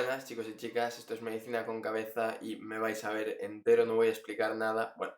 Buenas chicos y chicas, esto es Medicina con Cabeza y me vais a ver entero, no voy a explicar nada. Bueno,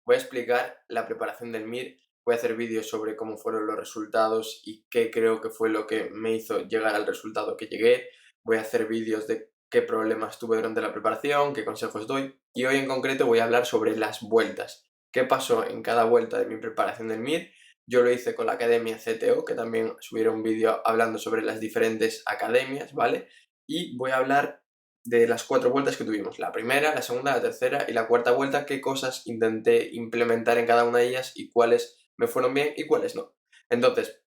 voy a explicar la preparación del MIR, voy a hacer vídeos sobre cómo fueron los resultados y qué creo que fue lo que me hizo llegar al resultado que llegué. Voy a hacer vídeos de qué problemas tuve durante la preparación, qué consejos doy y hoy en concreto voy a hablar sobre las vueltas. ¿Qué pasó en cada vuelta de mi preparación del MIR? Yo lo hice con la Academia CTO, que también subieron un vídeo hablando sobre las diferentes academias, ¿vale? Y voy a hablar de las 4 vueltas que tuvimos, la primera, la segunda, la tercera y la cuarta vuelta, qué cosas intenté implementar en cada una de ellas y cuáles me fueron bien y cuáles no. Entonces,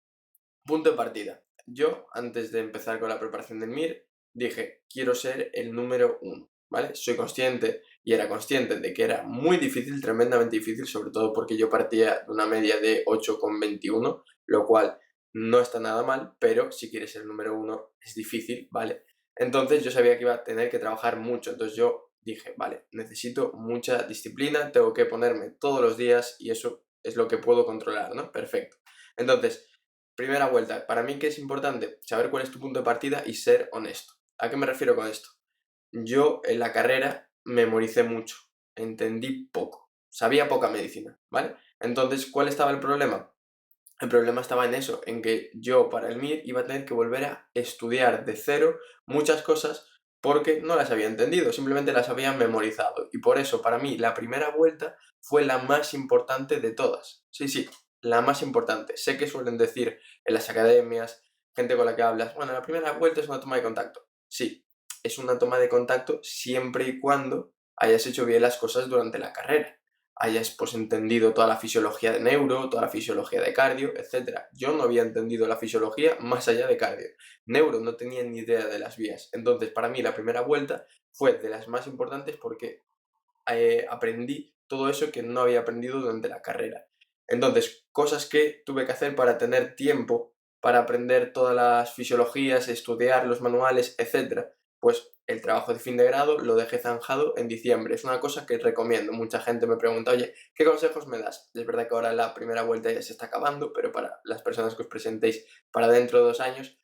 punto de partida. Yo, antes de empezar con la preparación del MIR, dije, quiero ser el número uno, ¿vale? Soy consciente y era consciente de que era muy difícil, tremendamente difícil, sobre todo porque yo partía de una media de 8,21, lo cual no está nada mal, pero si quieres ser el número uno es difícil, ¿vale? Entonces yo sabía que iba a tener que trabajar mucho, entonces yo dije, vale, necesito mucha disciplina, tengo que ponerme todos los días y eso es lo que puedo controlar, ¿no? Perfecto. Entonces, primera vuelta, para mí que es importante saber cuál es tu punto de partida y ser honesto. ¿A qué me refiero con esto? Yo en la carrera memoricé mucho, entendí poco, sabía poca medicina, ¿vale? Entonces, ¿cuál estaba el problema? El problema estaba en eso, en que yo para el MIR iba a tener que volver a estudiar de cero muchas cosas porque no las había entendido, simplemente las había memorizado. Y por eso, para mí, la primera vuelta fue la más importante de todas. Sí, sí, la más importante. Sé que suelen decir en las academias, gente con la que hablas, bueno, la primera vuelta es una toma de contacto. Sí, es una toma de contacto siempre y cuando hayas hecho bien las cosas durante la carrera, hayas pues entendido toda la fisiología de neuro, toda la fisiología de cardio, etcétera. Yo no había entendido la fisiología más allá de cardio. Neuro no tenía ni idea de las vías. Entonces, para mí la primera vuelta fue de las más importantes porque aprendí todo eso que no había aprendido durante la carrera. Entonces, cosas que tuve que hacer para tener tiempo para aprender todas las fisiologías, estudiar los manuales, etcétera. Pues el trabajo de fin de grado lo dejé zanjado en diciembre. Es una cosa que recomiendo. Mucha gente me pregunta, oye, ¿qué consejos me das? Es verdad que ahora la primera vuelta ya se está acabando, pero para las personas que os presentéis para dentro de 2 años,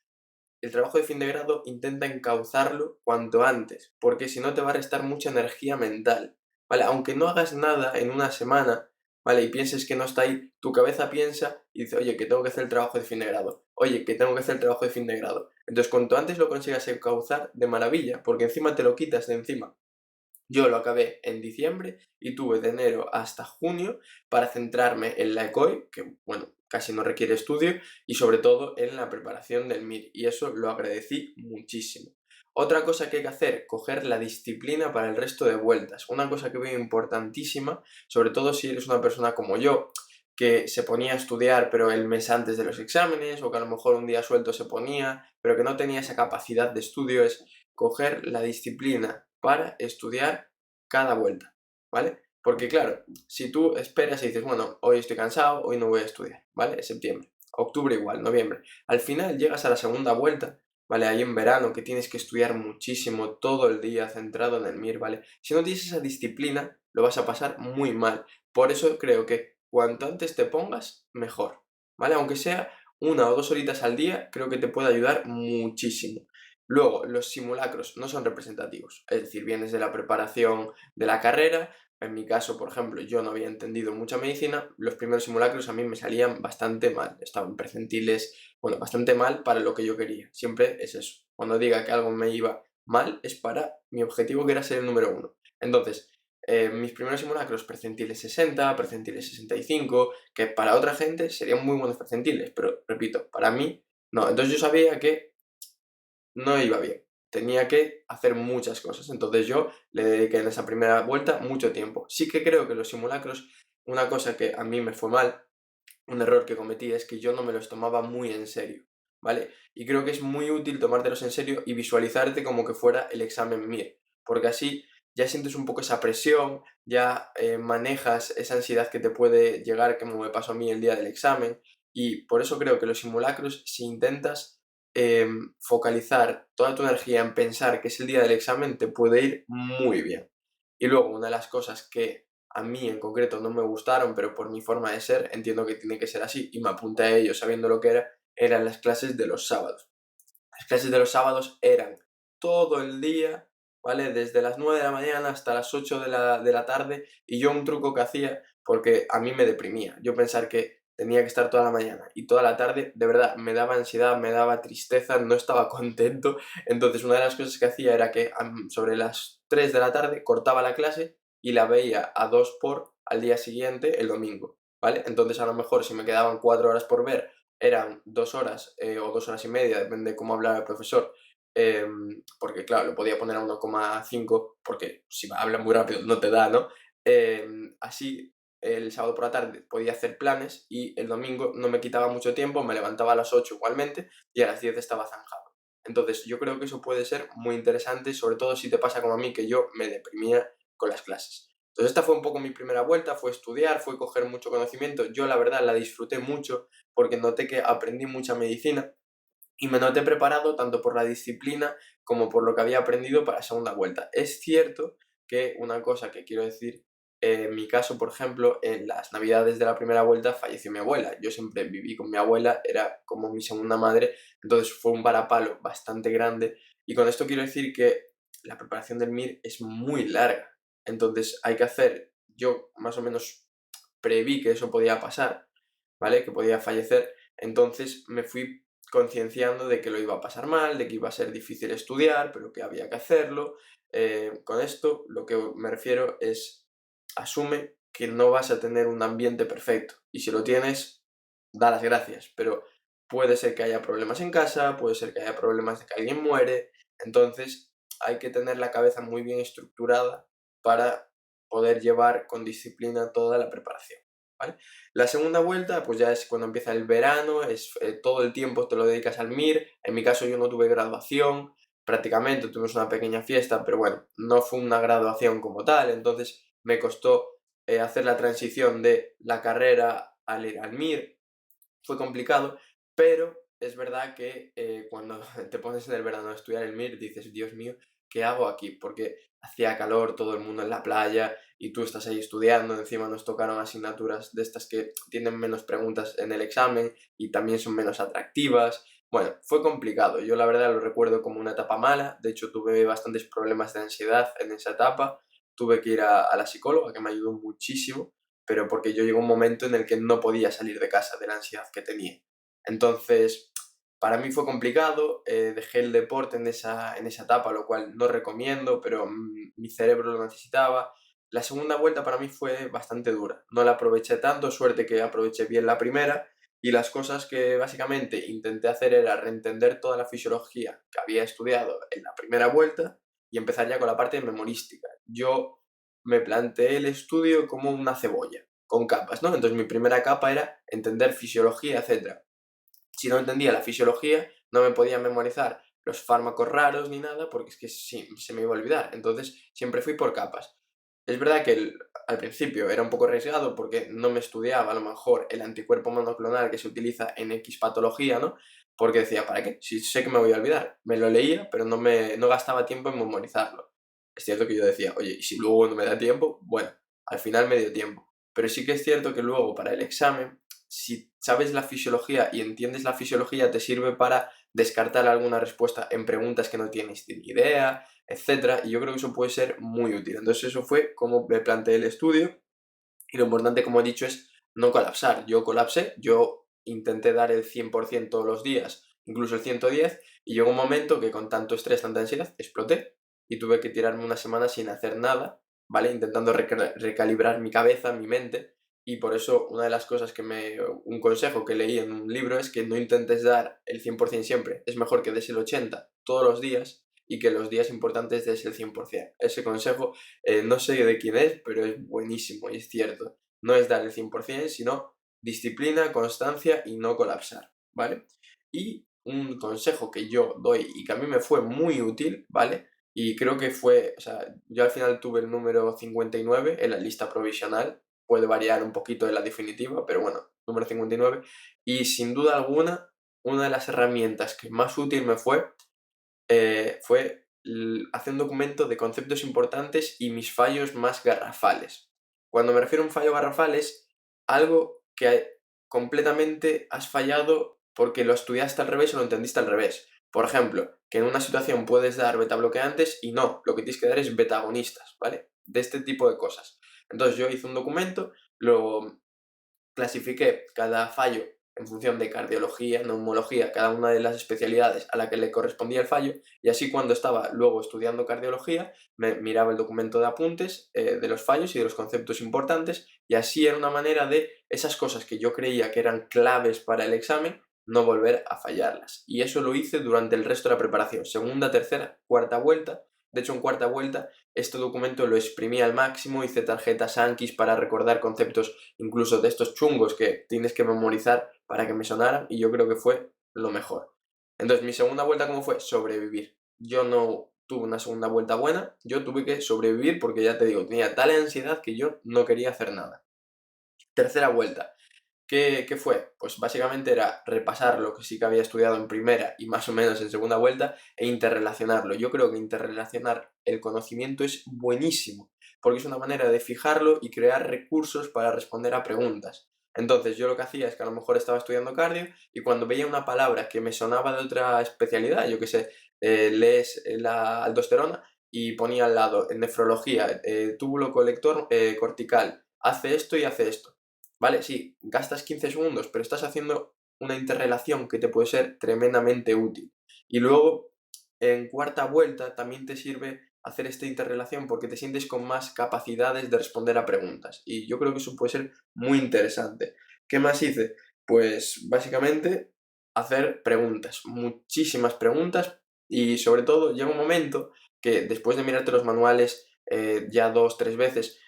el trabajo de fin de grado intenta encauzarlo cuanto antes, porque si no te va a restar mucha energía mental, ¿vale? Aunque no hagas nada en una semana, ¿vale? Y pienses que no está ahí, tu cabeza piensa y dice, oye, que tengo que hacer el trabajo de fin de grado, oye, que tengo que hacer el trabajo de fin de grado. Entonces, cuanto antes lo consigas encauzar, de maravilla, porque encima te lo quitas de encima. Yo lo acabé en diciembre y tuve de enero hasta junio para centrarme en la ECOI, que bueno, casi no requiere estudio, y sobre todo en la preparación del MIR, y eso lo agradecí muchísimo. Otra cosa que hay que hacer, coger la disciplina para el resto de vueltas. Una cosa que veo importantísima, sobre todo si eres una persona como yo, que se ponía a estudiar pero el mes antes de los exámenes, o que a lo mejor un día suelto se ponía, pero que no tenía esa capacidad de estudio, es coger la disciplina para estudiar cada vuelta, ¿vale? Porque claro, si tú esperas y dices, bueno, hoy estoy cansado, hoy no voy a estudiar, ¿vale? Es septiembre, octubre igual, noviembre. Al final llegas a la segunda vuelta, ¿vale? Ahí en verano que tienes que estudiar muchísimo todo el día centrado en el MIR, ¿vale? Si no tienes esa disciplina, lo vas a pasar muy mal. Por eso creo que cuanto antes te pongas, mejor, ¿vale? Aunque sea 1 o 2 horitas al día, creo que te puede ayudar muchísimo. Luego, los simulacros no son representativos, es decir, vienes de la preparación de la carrera. En mi caso, por ejemplo, yo no había entendido mucha medicina, los primeros simulacros a mí me salían bastante mal, estaban percentiles, bueno, bastante mal para lo que yo quería, siempre es eso. Cuando diga que algo me iba mal es para mi objetivo que era ser el número uno. Entonces, mis primeros simulacros percentiles 60, percentiles 65, que para otra gente serían muy buenos percentiles, pero repito, para mí no. Entonces yo sabía que no iba bien. Tenía que hacer muchas cosas. Entonces yo le dediqué en esa primera vuelta mucho tiempo. Sí que creo que los simulacros, una cosa que a mí me fue mal, un error que cometí es que yo no me los tomaba muy en serio, ¿vale? Y creo que es muy útil tomártelos en serio y visualizarte como que fuera el examen MIR, porque así ya sientes un poco esa presión, ya manejas esa ansiedad que te puede llegar, como me pasó a mí el día del examen, y por eso creo que los simulacros, si intentas focalizar toda tu energía en pensar que es el día del examen, te puede ir muy bien. Y luego, una de las cosas que a mí en concreto no me gustaron, pero por mi forma de ser entiendo que tiene que ser así y me apunté a ello sabiendo lo que era, eran las clases de los sábados. Las clases de los sábados eran todo el día, ¿vale? Desde las 9 de la mañana hasta las 8 de la tarde, y yo un truco que hacía, porque a mí me deprimía, yo pensar que tenía que estar toda la mañana y toda la tarde, de verdad, me daba ansiedad, me daba tristeza, no estaba contento. Entonces, una de las cosas que hacía era que sobre las 3 de la tarde cortaba la clase y la veía a 2 por al día siguiente, el domingo, ¿vale? Entonces, a lo mejor, si me quedaban 4 horas por ver, eran 2 horas o 2 horas y media, depende de cómo hablara el profesor, porque claro, lo podía poner a 1,5 porque si habla muy rápido no te da, ¿no? Así el sábado por la tarde podía hacer planes y el domingo no me quitaba mucho tiempo, me levantaba a las 8 igualmente y a las 10 estaba zanjado. Entonces yo creo que eso puede ser muy interesante, sobre todo si te pasa como a mí, que yo me deprimía con las clases. Entonces esta fue un poco mi primera vuelta, fue estudiar, fue coger mucho conocimiento. Yo la verdad la disfruté mucho porque noté que aprendí mucha medicina y me noté preparado tanto por la disciplina como por lo que había aprendido para la segunda vuelta. Es cierto que una cosa que quiero decir, en mi caso, por ejemplo, en las navidades de la primera vuelta falleció mi abuela. Yo siempre viví con mi abuela, era como mi segunda madre, entonces fue un varapalo bastante grande. Y con esto quiero decir que la preparación del MIR es muy larga. Entonces hay que hacer, yo más o menos preví que eso podía pasar, ¿vale? Que podía fallecer. Entonces me fui concienciando de que lo iba a pasar mal, de que iba a ser difícil estudiar, pero que había que hacerlo. Con esto lo que me refiero es, asume que no vas a tener un ambiente perfecto. Y si lo tienes, da las gracias. Pero puede ser que haya problemas en casa, puede ser que haya problemas de que alguien muere. Entonces hay que tener la cabeza muy bien estructurada para poder llevar con disciplina toda la preparación, ¿vale? La segunda vuelta, pues ya es cuando empieza el verano, es todo el tiempo te lo dedicas al MIR. En mi caso yo no tuve graduación, prácticamente tuvimos una pequeña fiesta, pero bueno, no fue una graduación como tal, entonces me costó hacer la transición de la carrera al ir al MIR, fue complicado, pero es verdad que cuando te pones en el verano a estudiar el MIR dices, Dios mío, ¿qué hago aquí? Porque hacía calor, todo el mundo en la playa y tú estás ahí estudiando, encima nos tocaron asignaturas de estas que tienen menos preguntas en el examen y también son menos atractivas. Bueno, fue complicado, yo la verdad lo recuerdo como una etapa mala, de hecho tuve bastantes problemas de ansiedad en esa etapa, tuve que ir a la psicóloga que me ayudó muchísimo, pero porque yo llegó un momento en el que no podía salir de casa de la ansiedad que tenía. Entonces, para mí fue complicado, dejé el deporte en esa etapa, lo cual no recomiendo, pero mi cerebro lo necesitaba. La segunda vuelta para mí fue bastante dura, no la aproveché tanto, suerte que aproveché bien la primera, y las cosas que básicamente intenté hacer era reentender toda la fisiología que había estudiado en la primera vuelta y empezar ya con la parte memorística. Yo me planteé el estudio como una cebolla, con capas, ¿no? Entonces mi primera capa era entender fisiología, etcétera. Si no entendía la fisiología, no me podía memorizar los fármacos raros ni nada, porque es que sí, se me iba a olvidar. Entonces siempre fui por capas. Es verdad que al principio era un poco arriesgado porque no me estudiaba a lo mejor el anticuerpo monoclonal que se utiliza en X patología, ¿no? Porque decía, ¿para qué? Si sé que me voy a olvidar. Me lo leía, pero no gastaba tiempo en memorizarlo. Es cierto que yo decía, oye, y si luego no me da tiempo, bueno, al final me dio tiempo. Pero sí que es cierto que luego para el examen, si sabes la fisiología y entiendes la fisiología, te sirve para descartar alguna respuesta en preguntas que no tienes ni idea, etcétera, y yo creo que eso puede ser muy útil. Entonces eso fue como me planteé el estudio y lo importante, como he dicho, es no colapsar. Yo colapsé, yo intenté dar el 100% todos los días, incluso el 110, y llegó un momento que con tanto estrés, tanta ansiedad, exploté y tuve que tirarme una semana sin hacer nada, ¿vale? Intentando recalibrar mi cabeza, mi mente, y por eso una de las cosas un consejo que leí en un libro es que no intentes dar el 100% siempre. Es mejor que des el 80 todos los días y que los días importantes des el 100%. Ese consejo no sé de quién es, pero es buenísimo y es cierto. No es dar el 100%, sino disciplina, constancia y no colapsar, ¿vale? Y un consejo que yo doy y que a mí me fue muy útil, ¿vale? Y creo que fue, o sea, yo al final tuve el número 59 en la lista provisional, puede variar un poquito en la definitiva, pero bueno, número 59. Y sin duda alguna, una de las herramientas que más útil me fue hacer un documento de conceptos importantes y mis fallos más garrafales. Cuando me refiero a un fallo garrafal es algo que completamente has fallado porque lo estudiaste al revés o lo entendiste al revés. Por ejemplo, que en una situación puedes dar betabloqueantes y no, lo que tienes que dar es betagonistas, ¿vale? De este tipo de cosas. Entonces yo hice un documento, lo clasifiqué cada fallo en función de cardiología, neumología, cada una de las especialidades a la que le correspondía el fallo, y así cuando estaba luego estudiando cardiología, me miraba el documento de apuntes de los fallos y de los conceptos importantes, y así era una manera de esas cosas que yo creía que eran claves para el examen, no volver a fallarlas. Y eso lo hice durante el resto de la preparación, segunda, tercera, cuarta vuelta. De hecho, en cuarta vuelta, este documento lo exprimí al máximo, hice tarjetas Anki para recordar conceptos incluso de estos chungos que tienes que memorizar para que me sonaran, y yo creo que fue lo mejor. Entonces, mi segunda vuelta, ¿cómo fue? Sobrevivir. Yo no tuve una segunda vuelta buena, yo tuve que sobrevivir porque ya te digo, tenía tal ansiedad que yo no quería hacer nada. Tercera vuelta. ¿Qué fue? Pues básicamente era repasar lo que sí que había estudiado en primera y más o menos en segunda vuelta e interrelacionarlo. Yo creo que interrelacionar el conocimiento es buenísimo, porque es una manera de fijarlo y crear recursos para responder a preguntas. Entonces yo lo que hacía es que a lo mejor estaba estudiando cardio y cuando veía una palabra que me sonaba de otra especialidad, yo qué sé, lees la aldosterona y ponía al lado en nefrología, túbulo colector cortical, hace esto y hace esto. Vale, sí, gastas 15 segundos, pero estás haciendo una interrelación que te puede ser tremendamente útil. Y luego, en cuarta vuelta, también te sirve hacer esta interrelación porque te sientes con más capacidades de responder a preguntas. Y yo creo que eso puede ser muy interesante. ¿Qué más hice? Pues básicamente hacer preguntas, muchísimas preguntas, y sobre todo llega un momento que después de mirarte los manuales ya 2, 3 veces,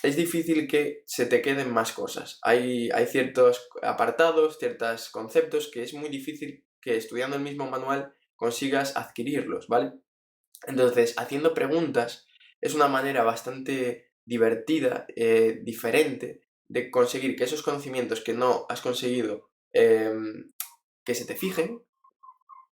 es difícil que se te queden más cosas. Hay ciertos apartados, ciertos conceptos que es muy difícil que estudiando el mismo manual consigas adquirirlos, ¿vale? Entonces, haciendo preguntas es una manera bastante divertida, diferente, de conseguir que esos conocimientos que no has conseguido que se te fijen,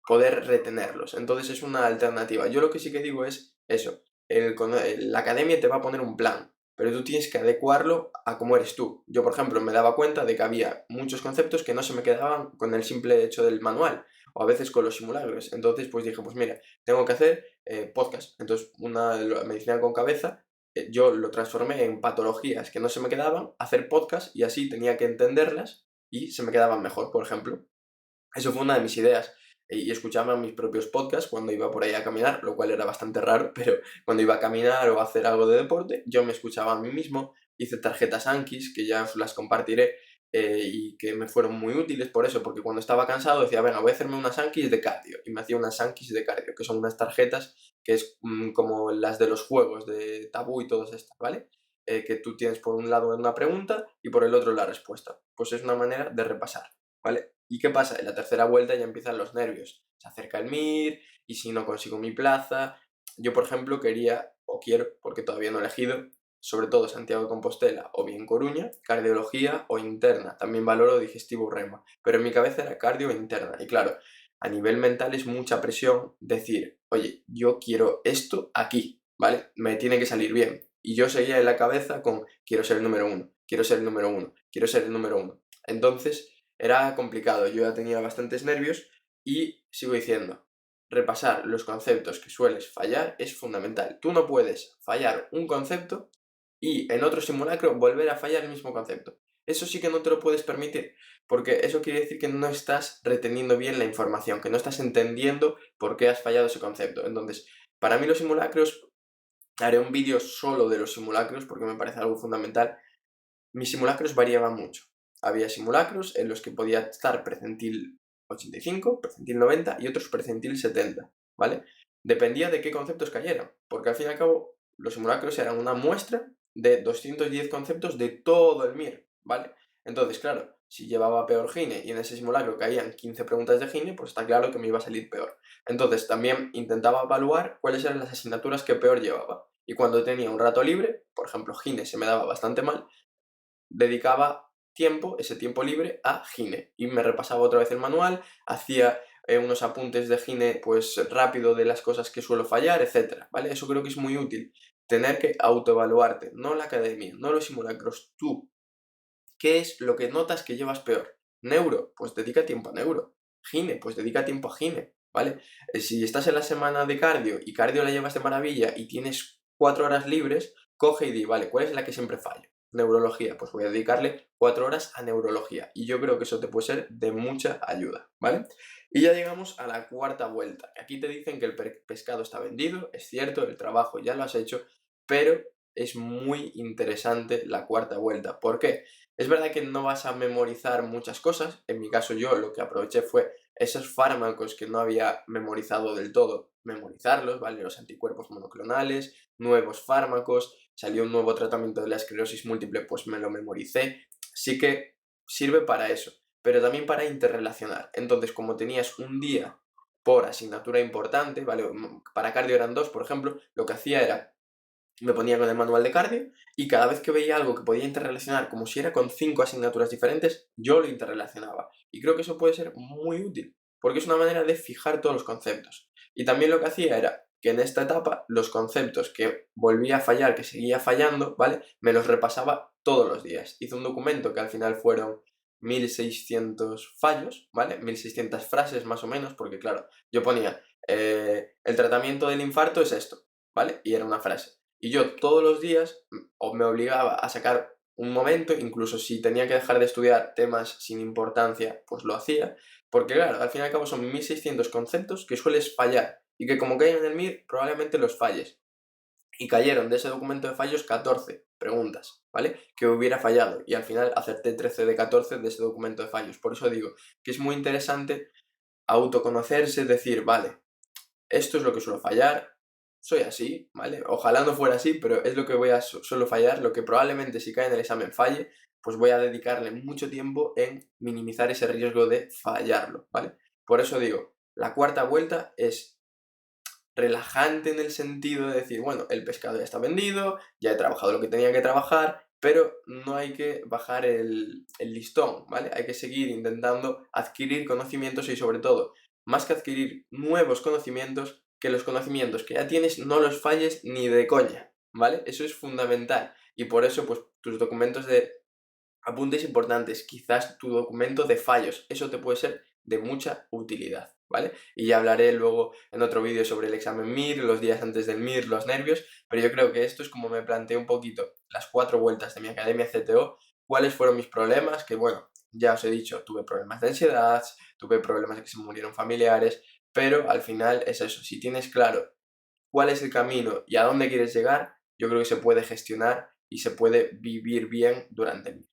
poder retenerlos. Entonces es una alternativa. Yo lo que sí que digo es eso, la academia te va a poner un plan, pero tú tienes que adecuarlo a cómo eres tú. Yo, por ejemplo, me daba cuenta de que había muchos conceptos que no se me quedaban con el simple hecho del manual, o a veces con los simulacros. Entonces, pues dije, pues mira, tengo que hacer podcast. Entonces, una medicina con cabeza, yo lo transformé en patologías que no se me quedaban, hacer podcast, y así tenía que entenderlas y se me quedaban mejor, por ejemplo. Eso fue una de mis ideas. Y escuchaba mis propios podcasts cuando iba por ahí a caminar, lo cual era bastante raro, pero cuando iba a caminar o a hacer algo de deporte, yo me escuchaba a mí mismo, hice tarjetas Anki, que ya os las compartiré, y que me fueron muy útiles por eso, porque cuando estaba cansado decía, venga, voy a hacerme unas Anki de cardio, y me hacía unas Anki de cardio, que son unas tarjetas que es como las de los juegos de Tabú y todas estas, ¿vale? Que tú tienes por un lado una pregunta y por el otro la respuesta. Pues es una manera de repasar, ¿vale? ¿Y qué pasa? En la tercera vuelta ya empiezan los nervios. Se acerca el MIR, y si no consigo mi plaza. Yo, por ejemplo, quería, o quiero, porque todavía no he elegido, sobre todo Santiago de Compostela o bien Coruña, cardiología o interna. También valoro digestivo rema. Pero en mi cabeza era cardio e interna. Y claro, a nivel mental es mucha presión decir, oye, yo quiero esto aquí, ¿vale? Me tiene que salir bien. Y yo seguía en la cabeza con, quiero ser el número uno, quiero ser el número uno, quiero ser el número uno. Entonces, era complicado, yo ya tenía bastantes nervios y sigo diciendo, repasar los conceptos que sueles fallar es fundamental. Tú no puedes fallar un concepto y en otro simulacro volver a fallar el mismo concepto. Eso sí que no te lo puedes permitir, porque eso quiere decir que no estás reteniendo bien la información, que no estás entendiendo por qué has fallado ese concepto. Entonces, para mí los simulacros, haré un vídeo solo de los simulacros porque me parece algo fundamental. Mis simulacros variaban mucho. Había simulacros en los que podía estar precentil 85, precentil 90 y otros precentil 70, ¿vale? Dependía de qué conceptos cayeran, porque al fin y al cabo los simulacros eran una muestra de 210 conceptos de todo el MIR, ¿vale? Entonces, claro, si llevaba peor Gine y en ese simulacro caían 15 preguntas de Gine, pues está claro que me iba a salir peor. Entonces, también intentaba evaluar cuáles eran las asignaturas que peor llevaba. Y cuando tenía un rato libre, por ejemplo, Gine se me daba bastante mal, dedicaba tiempo, ese tiempo libre, a Gine. Y me repasaba otra vez el manual, hacía unos apuntes de Gine pues rápido de las cosas que suelo fallar, etcétera, ¿vale? Eso creo que es muy útil. Tener que autoevaluarte, no la academia, no los simulacros, tú. ¿Qué es lo que notas que llevas peor? Neuro, pues dedica tiempo a neuro. Gine, pues dedica tiempo a Gine. ¿vale? Si estás en la semana de cardio y cardio la llevas de maravilla y tienes 4 horas libres, coge y di, vale, ¿cuál es la que siempre fallo? Neurología, pues voy a dedicarle 4 horas a neurología y yo creo que eso te puede ser de mucha ayuda, ¿vale? Y ya llegamos a la cuarta vuelta. Aquí te dicen que el pescado está vendido, es cierto, el trabajo ya lo has hecho, pero es muy interesante la cuarta vuelta. ¿Por qué? Es verdad que no vas a memorizar muchas cosas. En mi caso yo lo que aproveché fue esos fármacos que no había memorizado del todo, memorizarlos, ¿vale? Los anticuerpos monoclonales, nuevos fármacos, salió un nuevo tratamiento de la esclerosis múltiple, pues me lo memoricé. Sí que sirve para eso, pero también para interrelacionar. Entonces, como tenías un día por asignatura importante, ¿vale? Para cardio eran 2, por ejemplo, lo que hacía era me ponía con el manual de cardio y cada vez que veía algo que podía interrelacionar, como si era con 5 asignaturas diferentes, yo lo interrelacionaba. Y creo que eso puede ser muy útil, porque es una manera de fijar todos los conceptos. Y también lo que hacía era que en esta etapa los conceptos que volvía a fallar, que seguía fallando, ¿vale? Me los repasaba todos los días. Hice un documento que al final fueron 1600 fallos, ¿vale? 1600 frases más o menos, porque claro, yo ponía, el tratamiento del infarto es esto, ¿vale? Y era una frase. Y yo todos los días o me obligaba a sacar un momento, incluso si tenía que dejar de estudiar temas sin importancia, pues lo hacía, porque claro, al fin y al cabo son 1600 conceptos que sueles fallar y que como caen en el MIR probablemente los falles. Y cayeron de ese documento de fallos 14 preguntas, ¿vale? Que hubiera fallado y al final acerté 13 de 14 de ese documento de fallos. Por eso digo que es muy interesante autoconocerse, decir, vale, esto es lo que suelo fallar, soy así, ¿vale? Ojalá no fuera así, pero es lo que suelo fallar, lo que probablemente si cae en el examen falle, pues voy a dedicarle mucho tiempo en minimizar ese riesgo de fallarlo, ¿vale? Por eso digo, la cuarta vuelta es relajante en el sentido de decir, bueno, el pescado ya está vendido, ya he trabajado lo que tenía que trabajar, pero no hay que bajar el listón, ¿vale? Hay que seguir intentando adquirir conocimientos y sobre todo, más que adquirir nuevos conocimientos, que los conocimientos que ya tienes no los falles ni de coña, ¿vale? Eso es fundamental y por eso, pues, tus documentos de apuntes importantes, quizás tu documento de fallos, eso te puede ser de mucha utilidad, ¿vale? Y ya hablaré luego en otro vídeo sobre el examen MIR, los días antes del MIR, los nervios, pero yo creo que esto es como me planteé un poquito las 4 vueltas de mi academia CTO, cuáles fueron mis problemas, que bueno, ya os he dicho, tuve problemas de ansiedad, tuve problemas de que se me murieron familiares, pero al final es eso, si tienes claro cuál es el camino y a dónde quieres llegar, yo creo que se puede gestionar y se puede vivir bien durante el